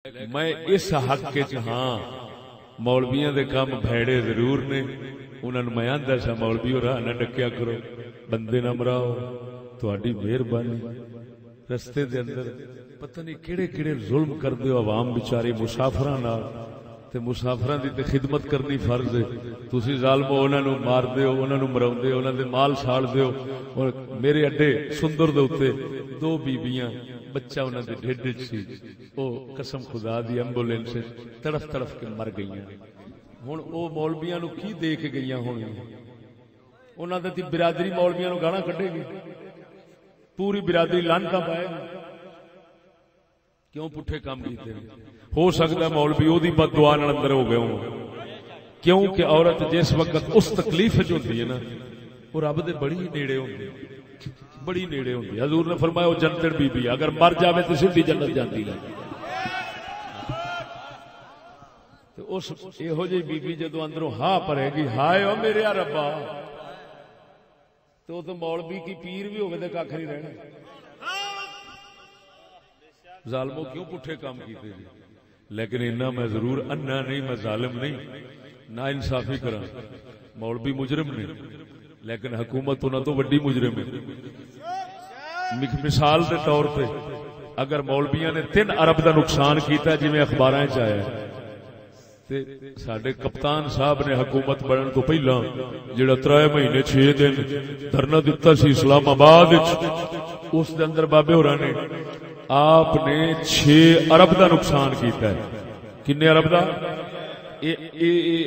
میں اس حق کے ہاں مولویاں دے کام بھیڑے ضرور نے، انہاں نوں میں آندا سا مولوی اور نہ ڈکیا کرو، بندے نہ مراؤ، تہاڈی مہربانی۔ رستے دے اندر پتہ نہیں کیڑے کیڑے ظلم کردے ہو عوام بیچاری مسافراں نال، تے مسافراں دی تے خدمت کرنی فرض ہے، تسی ظالمو انہاں نوں مار دیو، انہاں نوں مراوندے ہو، انہاں دے مال ساڑ دیو۔ اور میرے اڈے سندر دے اوتے دو بیبیاں بچہ انہاں دے ڈھڈ وچ سی، او قسم خدا دی ایمبولینس تڑف تڑف کے مر گئیاں۔ ہن او مولویاں نوں کی دے کے گئیاں ہونیاں؟ انہاں دی برادری مولویاں نوں گالاں کڈے گی، پوری برادری لعنتاں پائے گی۔ کیوں پٹھے کام کیتے ہیں؟ ہو سکتا ہے مولوی او دی بد دعا نال اندر ہو گئے ہوں، کیونکہ عورت جس وقت اس تکلیف وچ ہوندی ہے نا، وہ رب دے بڑی نیڑے ہوندی ہے، بڑی نیڑے ہوندی ہے۔ حضور نے فرمایا وہ جنتر بی بی اگر مر جاوے تو سیدھی جنت جاندی ہے۔ تو اس ایہو جی بی بی جدوں اندروں ہاں پڑے گی، ہائے او میرے ربا، تو مولوی کی پیر بھی ہوگے تو کھ نہیں رہنا۔ ظالموں کیوں پٹھے کام کیتے جی؟ لیکن اتنا میں ضرور انا نہیں، میں ظالم نہیں، نا انصافی کراں۔ مولوی مجرم نے لیکن حکومت انہاں تو وڈی مجرم ہے۔ مثال دے طور پہ اگر مولویاں نے 3 ارب دا نقصان کیتا جی میں اخباراں وچ آیا، تے ساڈے کپتان صاحب نے حکومت بنن تو پہلا جڑا 3 مہینے 6 دن دھرنا دتا سی اسلام آباد وچ، اس دے اندر بابے ہوراں نے آپ نے 6 ارب دا نقصان کیتا ہے۔ کنے ارب دا؟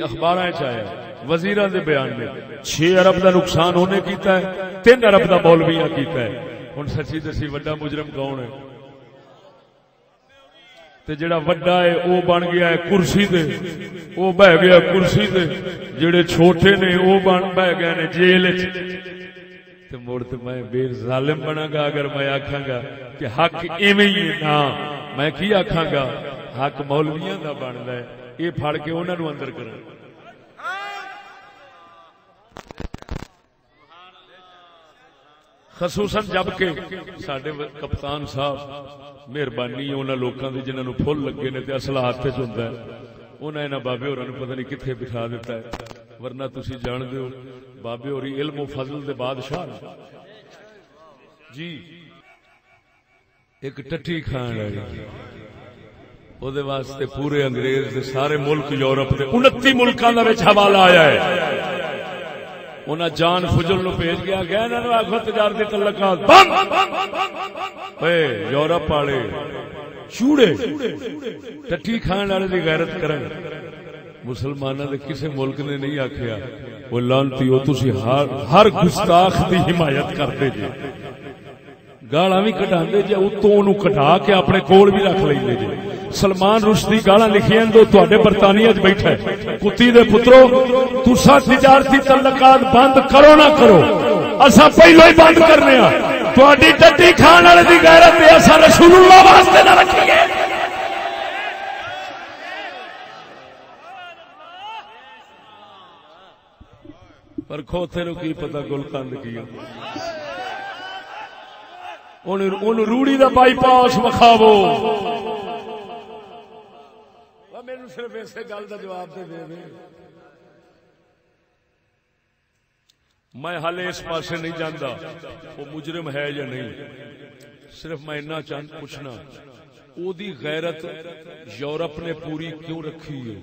اخباراں وچ آیا، وزیراں دے بیان میں 6 ارب دا نقصان ہونے کیتا ہے، 3 ارب دا مولویاں کیتا ہے۔ ہن سچی دسی وڈا مجرم کون ہے؟ تے جڑا وڈا ہے او بن گیا ہے کرسی تے، او بہ گیا کرسی تے، جڑے چھوٹے نے او بہ گئے نے جیل وچ۔ تے مڑ تے میں بے ظالم بنا گا اگر میں آکھاں گا کہ حق ایویں ہی ہے؟ نا میں کی آکھاں گا، حق مولویاں دا بندا ہے، اے پھڑ کے انہاں نوں اندر کرن۔ خصوصاً جبکہ ساڈے کپتان صاحب مہربانی انہاں لوکاں دی جنہاں نوں پھل لگے نے تے اصلہ ہاتھ وچ ہوندا ہے، انہاں انہاں بابے ہوراں نوں پتہ نہیں کتھے بٹھا دیتا ہے۔ ورنہ تسی جان دیو بابے ہوری علم و فضل دے بادشاہ جی۔ ایک ٹٹی کھان والی او دے واسطے پورے انگریز دے سارے ملک یورپ دے 29 ملکاں دے وچ حوالہ آیا ہے۔ انہاں جان فجل نو بھیج گیا کہ انہاں نوں آکھو تجارتی تعلقات بند۔ اے یورپ والے چوڑے ٹٹی کھان والے دی غیرت کرن، مسلماناں دے کسے ملک نے نہیں آکھیا او لعنتیو تسی ہر گستاخ دی حمایت کردے جے، گالاں بھی کٹاندے جے، اتوں اونوں کٹا کے اپنے کول بھی رکھ لیندے جے۔ سلمان رشدی گالاں لکھیاں تو تواڈے برطانیہ وچ بیٹھا ہے، کتی دے پترو تساں تجارتی تعلقات بند کرو نہ کرو، اساں پہلو ہی بند کرنے ہاں۔ تواڈی ٹٹی کھان والے دی غیرت تے اساں رسول اللہ واسطے نہ رکھیے۔ پر کھوتے نو کی پتہ گل کند کی اون روڑی دا بائی پاس مکھاو۔ مینوں صرف اسے گل دا جواب دے دے۔ میں حالے اس پاسے نہیں جاندا وہ مجرم ہے یا نہیں، صرف میں اتنا چاند پوچھنا او دی غیرت یورپ نے پوری کیوں رکھی ہے؟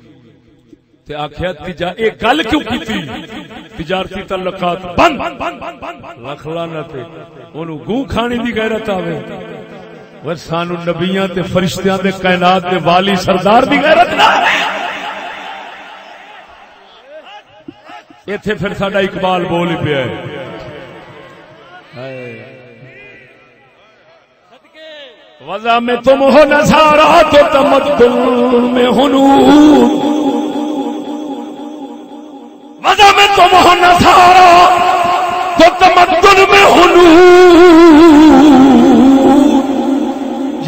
تے آکھیا ایک گل کیوں کیتی تجارتی تعلقات بند؟ لکھ لعنت اونوں گوں کھانی دی غیرت آوے، ور سانو نبیاں تے فرشتیاں دے کائنات دے والی سردار دی غیرت نہ آوے۔ ایتھے پھر ساڈا اقبال بول ہی پیا ہے، وضع میں تم ہو نصارا تو تمدن میں ہنود، وضع میں تم ہو نصارا تو تمدن میں ہنود،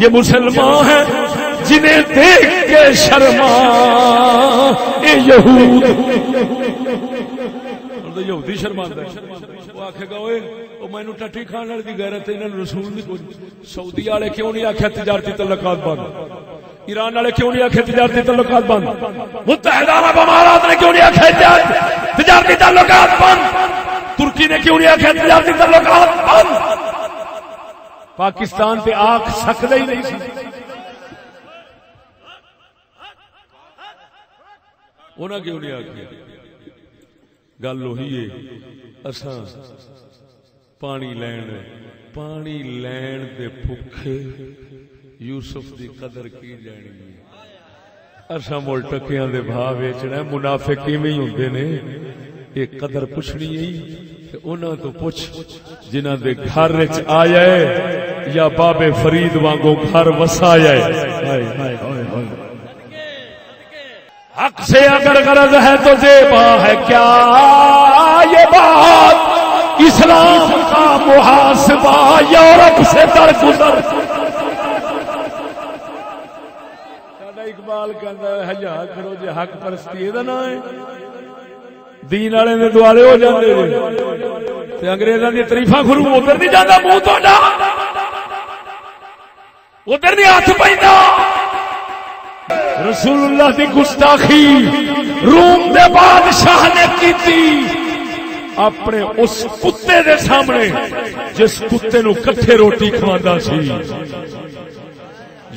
یہ مسلمان ہیں جنہیں دیکھ کے شرما اے یہود۔ یہودی شرماندہ وہ آکھے گا اوئے او مینوں ٹٹی کھان والے دی غیرت انہاں نوں رسول نہیں کوئی۔ سعودی والے کیوں نہیں آکھیا تجارتی تعلقات بند؟ ایران والے کیوں نہیں آخے تجارتی تعلقات بند؟ متحدہ عرب امارات نے کیوں نہیں آخے تجارتی تعلقات بند؟ ترکی نے کیوں نہیں آخے تجارتی تعلقات بند؟ پاکستان تے آنکھ سکدا ہی نہیں سی. انہاں کیوں نہیں آخیا؟ گل وہی ہے اساں پانی لین دے بھوکے یوسف دی قدر کی جانی ہے. اساں مول ٹکیاں دے بھاؤ ویچنا. منافق کیویں ہوندے نے یہ قدر پوچھنی ہے تے انہاں تو پوچھ جنہاں دے گھر وچ آیا ہے یا بابے فرید وانگو گھر وسایا ہے. حق سے اگر غرض ہے تو زیبا ہے کیا یہ بات اسلام کا محاسبہ یورپ سے درگزر. اقبال کہندا ہے حیا کرو جے حق پرستی دا نام ہے. دین والے دے دوارے ہو جاندے نے تے انگریزاں دی تعریفاں خرو ادھر نہیں جاندا منہ تہاڈا ادھر نہیں ہاتھ پیندا. رسول اللہ دی گستاخی روم دے بادشاہ نے کیتی اپنے اس کتے دے سامنے جس کتے نو کٹھے روٹی کھواندا سی.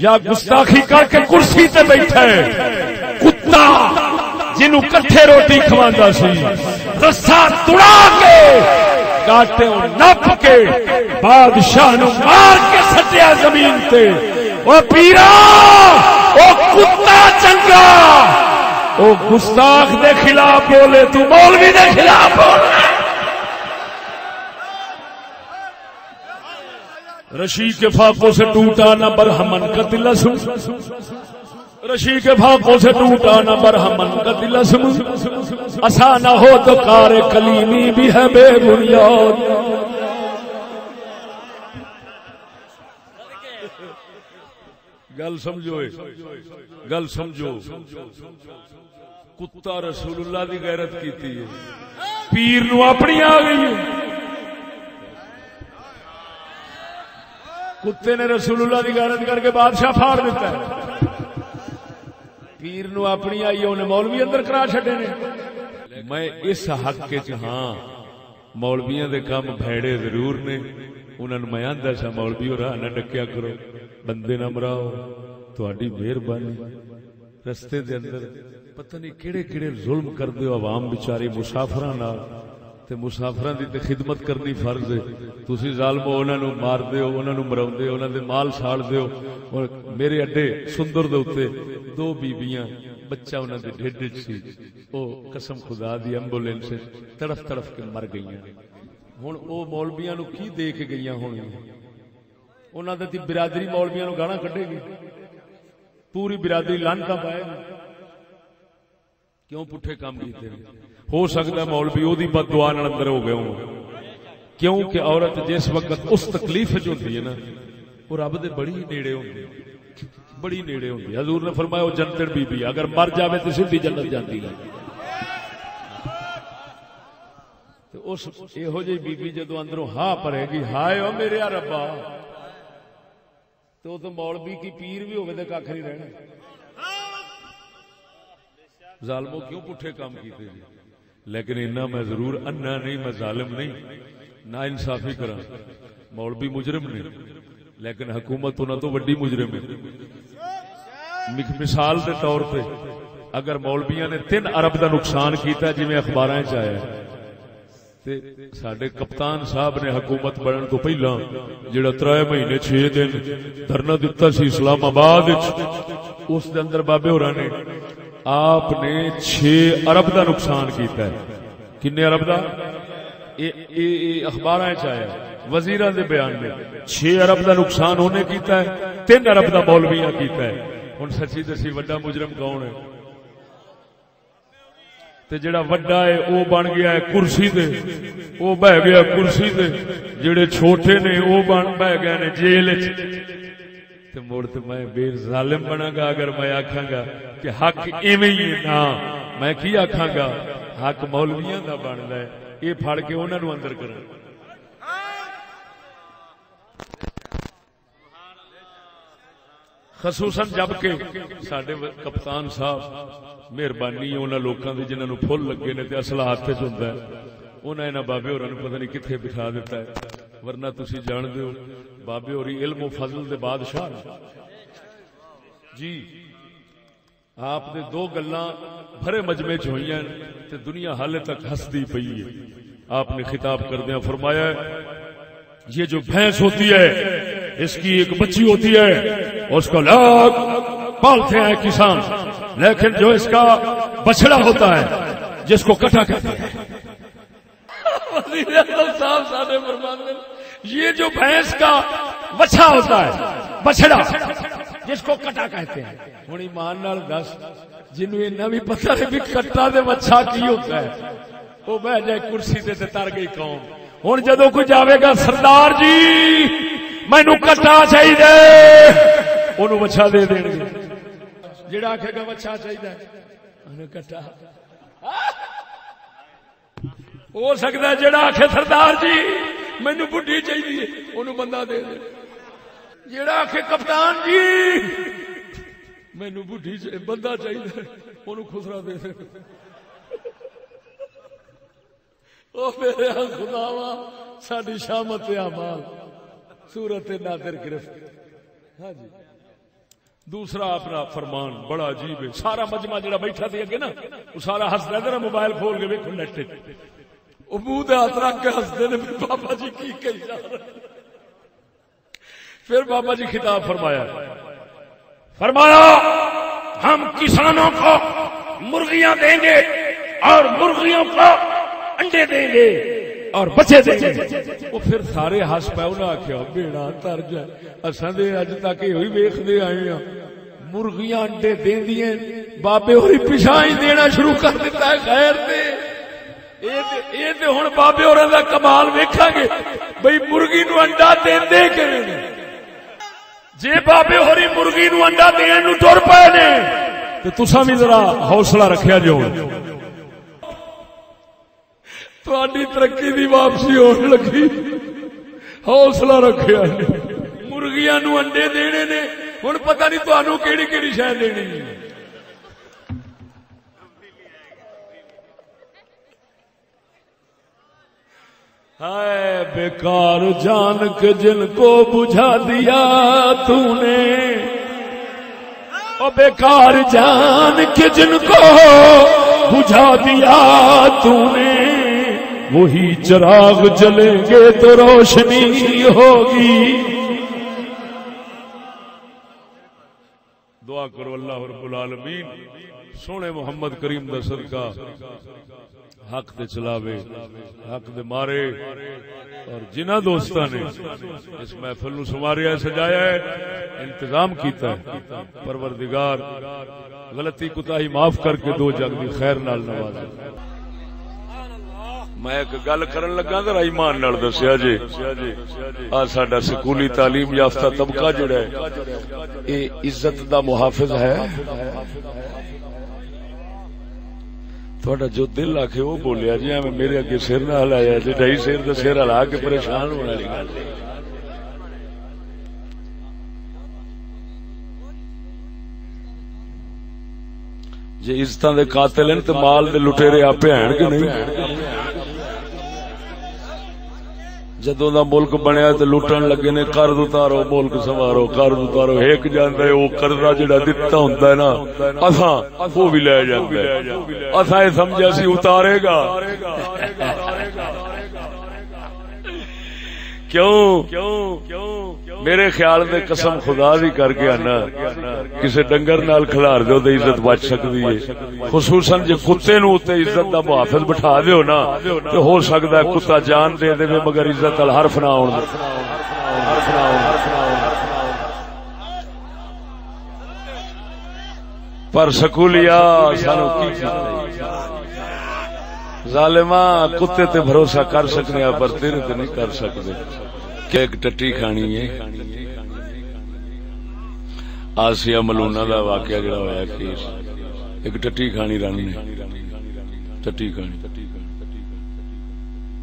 یا گستاخی کر کے کرسی تے بیٹھا ہے کتا جنوں کٹھے روٹی کھواندا سی. رسا توڑا کے کاٹے نپ کے بادشاہ نو مار کے سٹیا زمین تے. او پیرا او کتا چنگا او گستاخ دے خلاف بولے تو مولوی دے خلاف بولے. رشی کے فاقوں سے ٹوٹا نہ برہمن کا تلسم. رشی کے فاقوں سے ٹوٹا نہ برہمن کا تلسم. ایسا نہ ہو تو کار کلیمی بھی ہے بے بنیاد. گل سمجھو گل سمجھو. کتا رسول اللہ دی غیرت کیتی ہے پیر نو اپنی آ گئی ہے. کتے نے رسول اللہ دی غیرت کر کے بادشاہ پھاڑ دیتا ہے. پیر نو اپنی آئی ہے انہیں مولوی اندر کرا چھڈے نے. میں اس حق کے ہاں مولویاں دے کام بھیڑے ضرور نے. انہاں نوں میں آندا سا مولوی اور نہ ڈکیا کرو بندے نہ مراؤ تہاڈی مہربانی. رستے دے اندر پتہ نہیں کیڑے کیڑے ظلم کردے ہو عوام بیچاری مسافراں نال تے مسافراں دی تے خدمت کرنی فرض ہے. تسی ظالمو انہاں نوں مار دیو انہاں نوں مراوندے انہاں دے مال ساڑ دیو. اور میرے اڈے سندر دے اوتے دو بیبیاں بچہ انہاں دے ڈھڈ وچ سی او قسم خدا دی ایمبولینس تڑف تڑف کے مر گئیاں. ہن او مولویاں نوں کی دے کے گئیاں ہونیاں؟ انہاں دی برادری مولویاں نوں گانا کڈے گی. پوری برادری لعنتاں پائے کیوں پٹھے کام کیتے ہیں. ہو سکتا ہے مولوی او دی بد دعا نال اندر ہو گئے ہوں. کیونکہ عورت جس وقت اس تکلیف وچ ہوندی ہے نا وہ رب دے بڑی نیڑے ہوندی ہے بڑی نیڑے ہوندی ہے. حضور نے فرمایا وہ جنتر بی بی اگر مر جاوے تے سیدھی جنت جاندی ہے. تے اس ایہو جی بی بی جدوں اندروں ہاں پڑے گی ہائے او میرے ربا تو تو مولوی کی پیر بھی ہوگے تے کھ نہیں رہنا. ظالموں کیوں پٹھے کام کیتے جی. لیکن انہا میں ضرور انا نہیں میں ظالم نہیں نا انصافی کرا. مولوی مجرم نے لیکن حکومت انہاں تو وڈی مجرم ہے. مثال دے طور پہ اگر مولویاں نے 3 ارب دا نقصان کیتا جی میں اخباراں وچ آیا تے ساڈے کپتان صاحب نے حکومت بنن تو پہلا جڑا 3 مہینے 6 دن دھرنا دتا سی اسلام آباد وچ اس دے اندر بابے ہوراں نے آپ نے 6 ارب دا نقصان کیتا ہے. کنے ارب دا؟ اخباراں وچ آیا وزیراں دے بیان میں 6 ارب دا نقصان ہونے کیتا ہے 3 ارب دا مولویاں کیتا ہے. ہن سچی دسی وڈا مجرم کون ہے؟ تے جڑا وڈا ہے او بن گیا ہے کرسی تے او بہ گیا کرسی تے جڑے چھوٹے نے او بہ گئے نے جیل وچ. تے مڑ تے میں بے ظالم بنا گا اگر میں آکھاں گا کہ حق ایویں ہی ہے. نا میں کی آکھاں گا حق مولویاں دا بندا ہے اے پھڑ کے انہاں نوں اندر کرن. خصوصاً جبکہ ساڈے کپتان صاحب مہربانی انہاں لوکاں دی جنہاں نوں پھل لگے نے تے اصلہ ہاتھ وچ ہوندا ہے انہاں انہاں بابے ہوراں نوں پتہ نہیں کتھے بٹھا دیتا ہے ورنہ تسی جاندے ہو بابے ہوری علم و فضل دے بادشاہ جی آپ دے دو گلاں بھرے مجمع چ ہوئیاں تے دنیا حالے تک ہسدی پئی ہے آپ نے خطاب کردیاں فرمایا یہ جو بھینس ہوتی ہے اس کی ایک بچی ہوتی ہے اور اس کو لوگ پالتے ہیں کسان لیکن جو اس کا بچڑا ہوتا ہے جس کو کٹا کہتے ہیں وزیر اعظم صاحب سارے فرماتے ہیں یہ جو بھینس کا بچہ ہوتا ہے بچڑا جس کو کٹا کہتے ہیں ہوں ایمان نال دس جنوں اینا بھی پتہ ہے بھی کٹا تے بچہ کی ہوتا ہے وہ بہ جائے کرسی تے تر گئی قوم ہوں جدو کوئی جاوے گا سردار جی مینو کٹا چاہیے انہوں بچہ دے دیں گے جڑا آکھے گا بچہ چاہیے انہوں کٹا ہو سکتا ہے جڑا آکھے سردار جی مینو بڈھی چاہیے انہوں بندہ دے دے جڑا آکھے کپتان جی مینو بڈھی بندہ چاہیے انہوں خسرا دے دے او میرے خداوا ساڈی شامت اعمال صورت نادر گرفت ہاں جی دوسرا اپنا فرمان بڑا عجیب ہے سارا مجمع جڑا بیٹھا تھی اگے نا وہ سارا ہسدا ذرا موبائل کھول کے ویکھو نیٹ تے او منہ تے ہاتھ رکھ کے ہسدے نے بابا جی کی کہی جا رہے پھر بابا جی خطاب فرمایا ہم کسانوں کو مرغیاں دیں گے اور مرغیوں کو انڈے دیں گے اور بچے دیں گے وہ پھر سارے ہس پے انہاں آکھیا بیڑا تر جائے اساں دے اج تک ہوئی ویکھدے آئے ہاں مرغیاں انڈے دیندیاں بابے ہوری پیچھے ہی دینا شروع کر دیتا ہے خیر تے اے تے ہن بابے ہوراں دا کمال ویکھاں گے بھئی مرغی نو انڈا دیندے کیویں نے جے بابے ہوری مرغی نو انڈا دین نو ٹر پئے نے تے تساں وی ذرا حوصلہ رکھیا جو تہاڈی ترقی دی واپسی ہون لگی حوصلہ رکھیا مرغیاں نو انڈے دینے نے ہن پتہ نہیں تانوں کیڑی کیڑی شے دینی ہائے بیکار جان کے جن کو بجھا دیا تو نے او بیکار جان کے جن کو بجھا دیا تو نے وہی چراغ جلیں گے تو روشنی ہوگی دعا کرو اللہ رب العالمین سونے محمد کریم دا صدقہ حق دے چلاوے حق دے مارے اور جنہ دوستاں نے اس محفل نو سنواریا سجایا ہے انتظام کیتا ہے پروردگار غلطی کوتاہی معاف کر کے دو جگ دی خیر نال نوازے میں ایک گل کرن لگا ذرا ایمان نال دسیا جی آ ساڈا سکولی تعلیم یافتہ طبقہ جڑا ہے اے عزت دا محافظ ہے تھوڑا جو دل آکھے وہ بولیا جی میں میرے اگے سر نہ ہلایا جی ڈھائی سر دا سر ہلا کے پریشان ہونے والی گل جی عزتاں دے قاتل ہیں تے مال دے لٹیرے آپے ہیں کہ نہیں جدوں دا ملک بنیا تے لٹن لگے نے قرض اتارو ملک سوارو قرض اتارو ایک جاندا ہے او قرضہ جڑا دتا ہوندا ہے نا اساں او بھی لے جاندا ہے اساں اے سمجھیا سی اتارے گا کیوں میرے خیال میں قسم خدا دی کر کے آنا کسے ڈنگر نال کھلار دیو تے عزت بچ سکدی ہے خصوصاً جے کتے نو تے عزت دا محافظ بٹھا دیو نا تے ہو سکدا ہے کتا جان دے دے مگر عزت ال حرف نہ ہون پر سکولیا سانو کی ظالماں کتے تے بھروسہ کر سکنے پر تیرے تے نہیں کر سکدے کہ ایک ٹٹی کھانی ہے آسیہ ملونہ دا واقعہ جڑا ہویا کیس ایک ٹٹی کھانی رن نے ٹٹی کھانی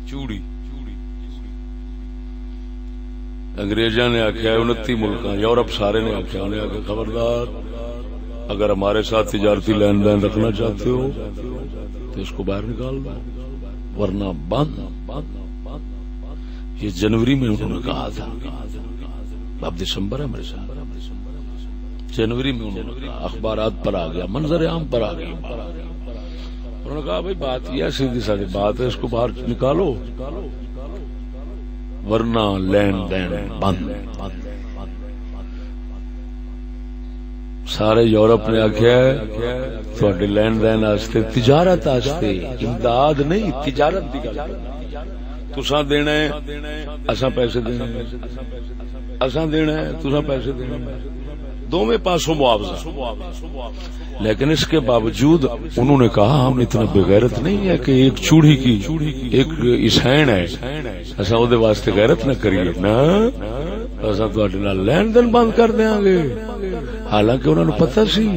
چوڑی انگریزاں نے آخیا 29 ملک یورپ سارے نے آخیا انہیں آخیا خبردار اگر ہمارے ساتھ تجارتی لین دین رکھنا چاہتے ہو تو اس کو باہر نکال دو ورنہ بند. یہ جنوری میں انہوں نے کہا تھا. اب دسمبر ہے میرے ساتھ. جنوری میں انہوں نے کہا, اخبارات پر آ گیا, منظر عام پر آ گیا. انہوں نے کہا بھائی بات یہ سیدھی سادی بات ہے, اس کو باہر نکالو ورنہ لین دین بند. سارے یورپ نے آخیا تھوڑے لین دین واسطے تجارت واسطے امداد نہیں تجارت کی گل تساں دینا ہے اساں پیسے دینے اساں دینا ہے تساں پیسے دینے دونوں پاسوں معاوضہ. لیکن اس کے باوجود انہوں نے کہا ہم اتنا بغیرت نہیں ہے کہ ایک چوڑی کی ایک اسین ہے اساں او دے واسطے غیرت نہ کریے نا اساں تہاڈے نال لین دین بند کر دیاں گے. حالانکہ انہوں نے پتہ سی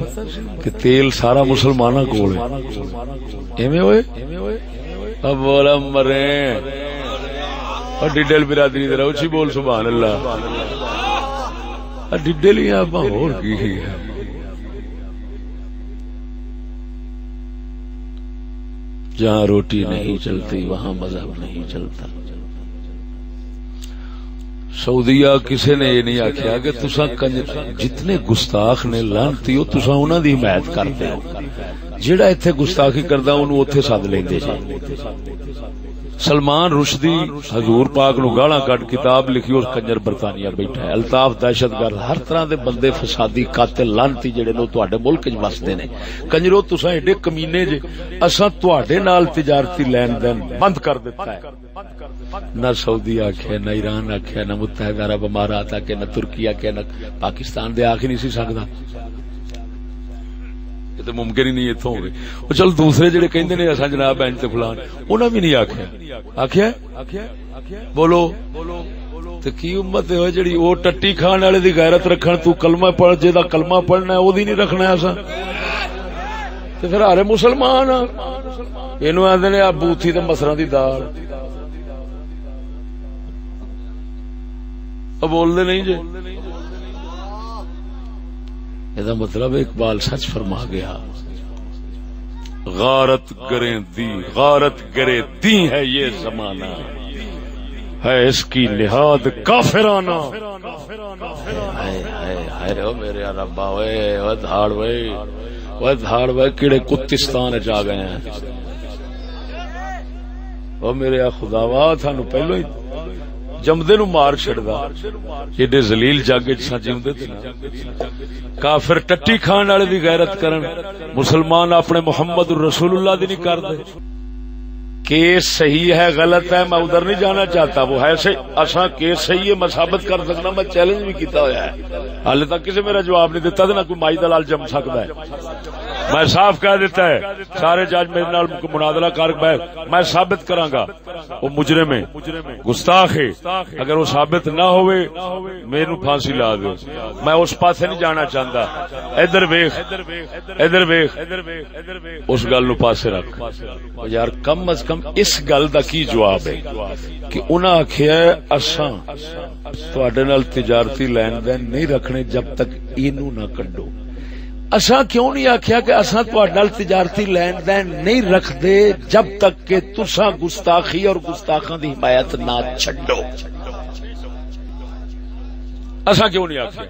کہ تیل سارا مسلماناں کول ہے. ایویں ہوئے اب بولا مرے اور ڈیڈل برادری دے روچی بول سبحان اللہ. ڈیڈل ہی آپ اور کی ہے. جہاں روٹی نہیں چلتی وہاں مذہب نہیں چلتا. سعودیہ کسی نے یہ نہیں آخیا کہ تساں جتنے گستاخ نے لانتی ہو تساں انہاں دی حمایت کرتے ہو. جیڑا ایتھے گستاخی کردا اونوں اوتھے سد لیندے جی. سلمان رشدی حضور پاک نو گالاں کٹ کتاب لکھی اس کنجر برطانیہ بیٹھا ہے. الطاف دہشت گرد ہر طرح دے بندے فسادی قاتل لانتی جڑے نو تواڈے ملک وچ وسدے نے. کنجرو تساں ایڈے کمینے جے اساں تواڈے نال تجارتی لین دین بند کر دیتا ہے. نہ سعودی آکھیا نہ ایران آکھیا نہ متحدہ عرب امارات آکھیا نہ ترکی آکھیا نہ پاکستان دے آکھ نہیں سی سکدا. یہ تو ممکن ہی نہیں اتوں ہو گئے. چل دوسرے جڑے کہندے نے اساں جناب اینج تے فلان انہاں بھی نہیں آکھیا بولو تے کی امت ہے جڑی او ٹٹی کھان والے دی غیرت رکھن تو کلمہ پڑھ جے دا کلمہ پڑھنا ہے او دی نہیں رکھنا اساں تے پھر ہارے مسلمان اینو آندے نے بوتھی تے مسراں دی دال اب بول دے نہیں جے. یہ مطلب اقبال سچ فرما گیا غارت گرے دی ہے یہ زمانہ ہے اس کی نہاد کافرانہ. میرے ربا دھاڑ کیڑے کتستان چ آ گئے ہیں. وہ میرے خداوا تھانو پہلو ہی جمدے نو مار چھڑدا ایڈے ذلیل جگ وچ جیوندے تے کافر ٹٹی کھان والے دی غیرت کرن مسلمان اپنے محمد رسول اللہ دی نہیں کردے. کیس صحیح ہے غلط ہے میں ادھر نہیں جانا چاہتا. وہ ہے اساں کیس صحیح ہے میں ثابت کر سکنا. میں چیلنج بھی کیتا ہویا ہے حال تک کسی میرا جواب نہیں دیتا. نہ کوئی مائی دلال جم سکتا ہے. میں صاف کہہ دیتا ہے سارے جج میرے نال مناظرہ کر میں ثابت کراں گا وہ مجرم ہے گستاخ ہے. اگر وہ ثابت نہ ہوئے میرے پھانسی لا دے. میں اس پاسے نہیں جانا چاہتا. ادھر ویکھ اس گل نو پاسے رکھ. یار کم از کم اس گل دا کی جواب ہے کہ انہاں آکھیا اساں تواڈے نال تجارتی لین دین نہیں رکھنے جب تک اینو نہ کڈو. اساں کیوں نہیں آکھیا کہ اساں تواڈے نال تجارتی لین دین نہیں رکھ دے جب تک کہ تساں گستاخی اور گستاخاں دی حمایت نہ چھڈو. اساں کیوں نہیں آکھیا؟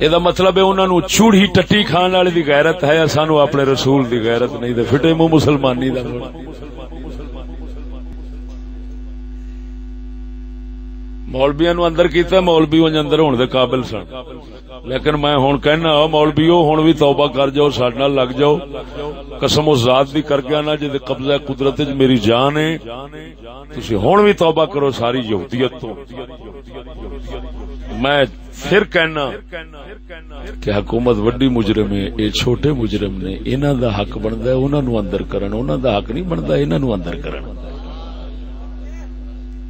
یہ دا مطلب ہے انہاں نو چوڑی ٹٹی کھان والے دی غیرت ہے اساں نو اپنے رسول دی غیرت نہیں. تے پھٹے منہ مسلمانی دا مولویاں نو اندر کیتا مولوی انج اندر ہون دے قابل سن. لیکن میں ہن کہنا مولویو ہن بھی توبہ کر جاؤ ساڈے نال لگ جاؤ. قسم اس ذات دی کر کے نا جے قبضہ قدرت وچ میری جان ہے تسی ہن بھی توبہ کرو ساری یہودیت تو. میں پھر کہنا کہ حکومت وڈی مجرم ہے اے چھوٹے مجرم نے. انہاں دا حق بندا ہے انہاں نو اندر کرن. انہاں دا حق نہیں بندا انہاں نو اندر کرن.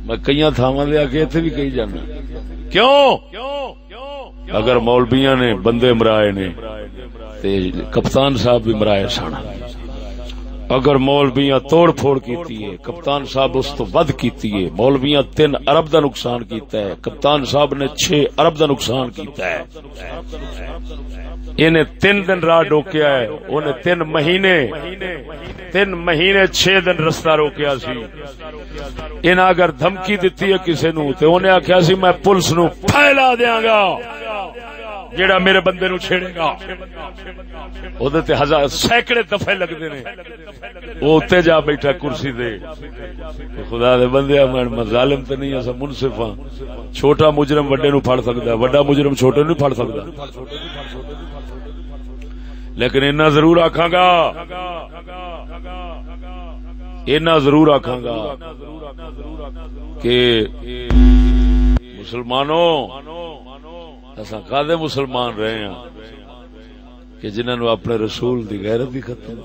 میں کئی تھاواں دے آگے اتنے بھی کہی جانا کیوں اگر مولویاں نے بندے مرائے نے تے کپتان صاحب بھی مرائے سن. اگر مولویاں توڑ پھوڑ کیتی ہے کپتان صاحب اس تو ود کیتی ہے. مولویاں 3 ارب دا نقصان کیتا ہے, کپتان صاحب نے 6 ارب دا نقصان کیتا ہے. انہیں 3 دن راہ ڈوکیا ہے, انہیں 3 مہینے 6 دن رستہ روکیا سی. انہیں اگر دھمکی دیتی ہے کسی نو تو انہیں آخیا سی میں پولیس نو پھیلا دیاں گا جیڑا میرے بندے نو چھیڑے گا. اودے تے سینکڑے دفعے لگدے نے, وہ اتنے جا بیٹھا کرسی دے. خدا دے بندے میں ظالم تے نہیں ایسا منصف ہاں. چھوٹا مجرم وڈے نو پھڑ سکدا ہے, وڈا مجرم چھوٹے نو پھڑ سکدا. لیکن اتنا ضرور آکھاں گا, اتنا ضرور آکھاں گا کہ مسلمانوں اساں قادے مسلمان رہے ہیں کہ جنہاں نو اپنے رسول دی غیرت دی ختم